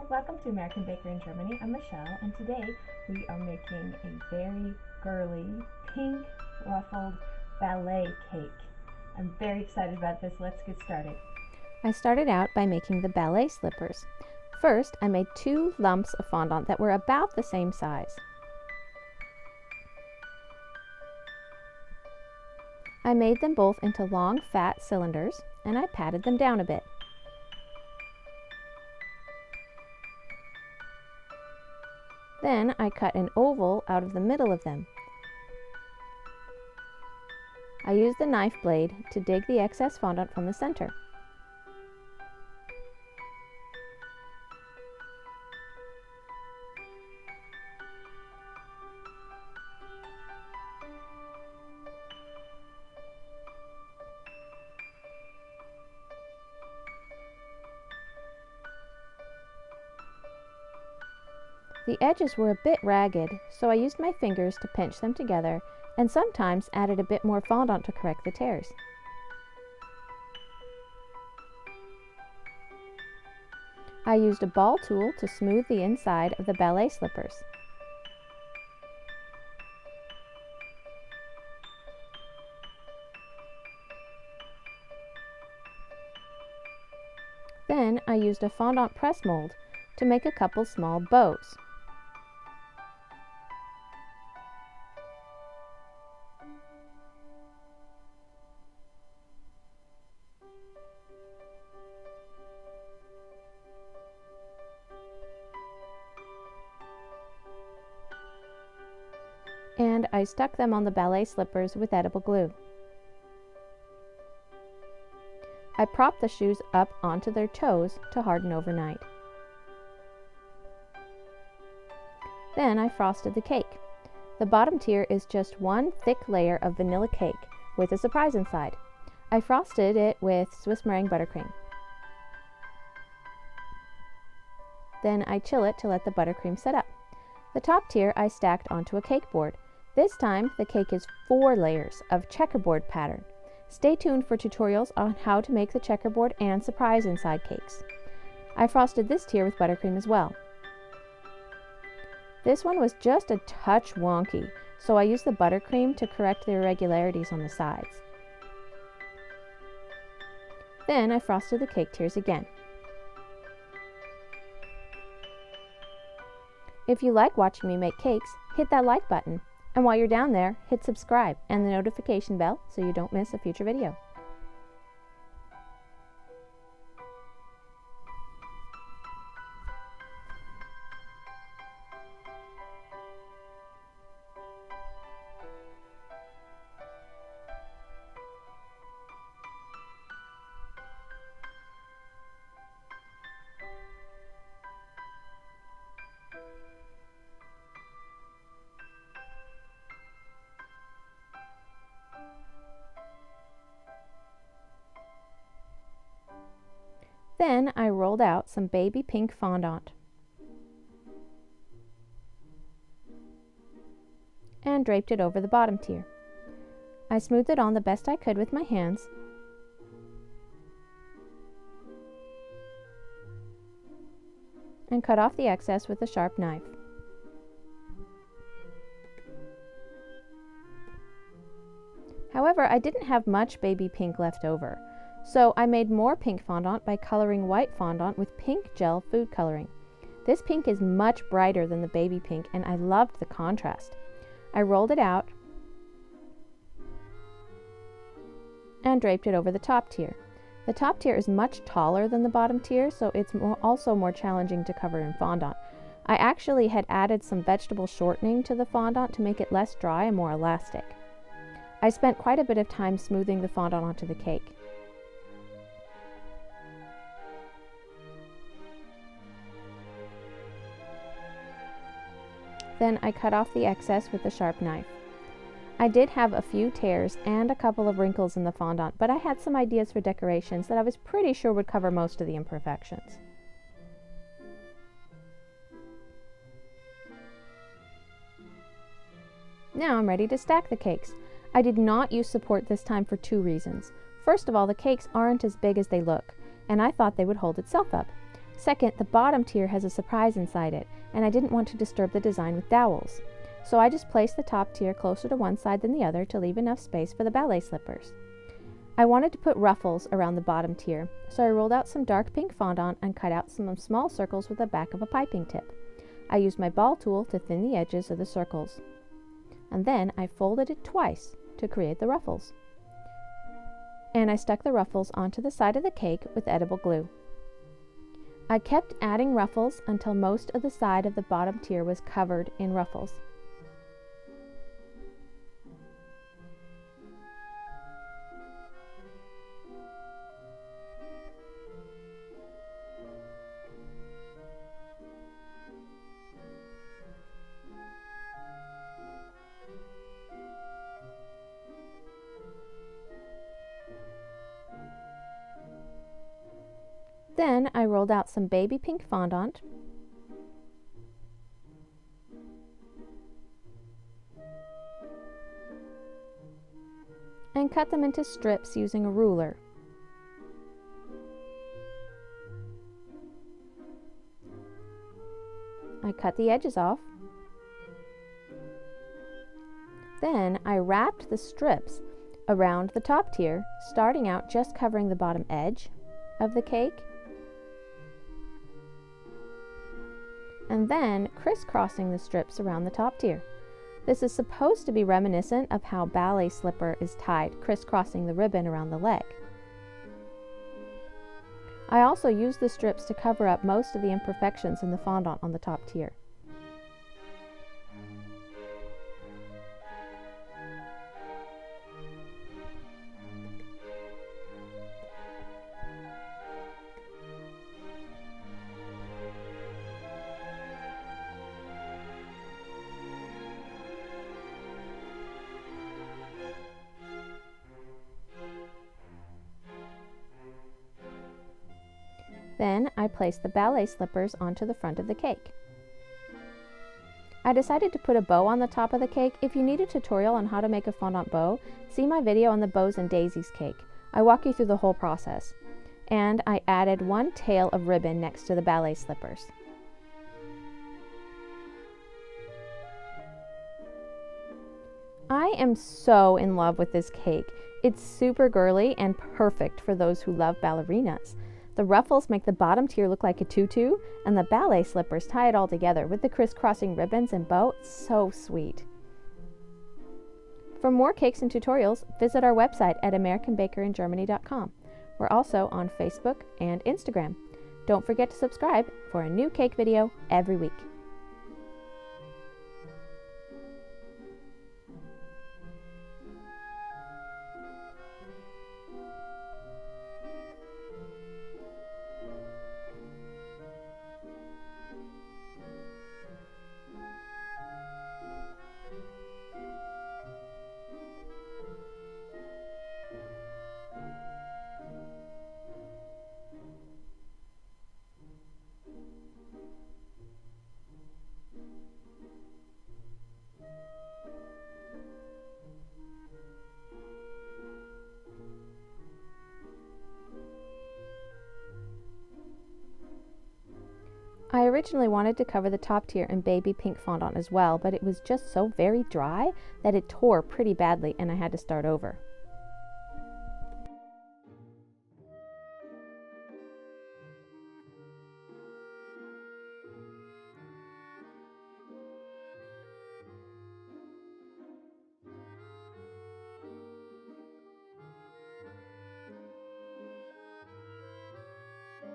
welcome to American Bakery in Germany. I'm Michelle, and today we are making a very girly pink ruffled ballet cake. I'm very excited about this. Let's get started. I started out by making the ballet slippers. First, I made 2 lumps of fondant that were about the same size. I made them both into long, fat cylinders, and I patted them down a bit. Then I cut an oval out of the middle of them. I used the knife blade to dig the excess fondant from the center. The edges were a bit ragged, so I used my fingers to pinch them together and sometimes added a bit more fondant to correct the tears. I used a ball tool to smooth the inside of the ballet slippers. Then I used a fondant press mold to make a couple small bows. And I stuck them on the ballet slippers with edible glue. I propped the shoes up onto their toes to harden overnight. Then I frosted the cake. The bottom tier is just one thick layer of vanilla cake with a surprise inside. I frosted it with Swiss meringue buttercream. Then I chill it to let the buttercream set up. The top tier I stacked onto a cake board. This time the cake is 4 layers of checkerboard pattern. Stay tuned for tutorials on how to make the checkerboard and surprise inside cakes. I frosted this tier with buttercream as well. This one was just a touch wonky, so I used the buttercream to correct the irregularities on the sides. Then I frosted the cake tiers again. If you like watching me make cakes, hit that like button. And while you're down there, hit subscribe and the notification bell so you don't miss a future video. Then I rolled out some baby pink fondant and draped it over the bottom tier. I smoothed it on the best I could with my hands and cut off the excess with a sharp knife. However, I didn't have much baby pink left over. So I made more pink fondant by coloring white fondant with pink gel food coloring. This pink is much brighter than the baby pink and I loved the contrast. I rolled it out and draped it over the top tier. The top tier is much taller than the bottom tier, so it's also more challenging to cover in fondant. I actually had added some vegetable shortening to the fondant to make it less dry and more elastic. I spent quite a bit of time smoothing the fondant onto the cake. Then I cut off the excess with a sharp knife. I did have a few tears and a couple of wrinkles in the fondant, but I had some ideas for decorations that I was pretty sure would cover most of the imperfections. Now I'm ready to stack the cakes. I did not use support this time for 2 reasons. First of all, the cakes aren't as big as they look, and I thought they would hold itself up. Second, the bottom tier has a surprise inside it, and I didn't want to disturb the design with dowels. So I just placed the top tier closer to one side than the other to leave enough space for the ballet slippers. I wanted to put ruffles around the bottom tier, so I rolled out some dark pink fondant and cut out some small circles with the back of a piping tip. I used my ball tool to thin the edges of the circles. And then I folded it twice to create the ruffles. And I stuck the ruffles onto the side of the cake with edible glue. I kept adding ruffles until most of the side of the bottom tier was covered in ruffles. Then I rolled out some baby pink fondant and cut them into strips using a ruler. I cut the edges off. Then I wrapped the strips around the top tier, starting out just covering the bottom edge of the cake, and then crisscrossing the strips around the top tier. This is supposed to be reminiscent of how ballet slipper is tied, crisscrossing the ribbon around the leg. I also used the strips to cover up most of the imperfections in the fondant on the top tier. Then I placed the ballet slippers onto the front of the cake. I decided to put a bow on the top of the cake. If you need a tutorial on how to make a fondant bow, see my video on the bows and daisies cake. I walk you through the whole process. And I added one tail of ribbon next to the ballet slippers. I am so in love with this cake. It's super girly and perfect for those who love ballerinas. The ruffles make the bottom tier look like a tutu, and the ballet slippers tie it all together with the crisscrossing ribbons and bow. It's so sweet. For more cakes and tutorials, visit our website at americanbakeryingermany.com. We're also on Facebook and Instagram. Don't forget to subscribe for a new cake video every week. I originally wanted to cover the top tier in baby pink fondant as well, but it was just so very dry that it tore pretty badly and I had to start over.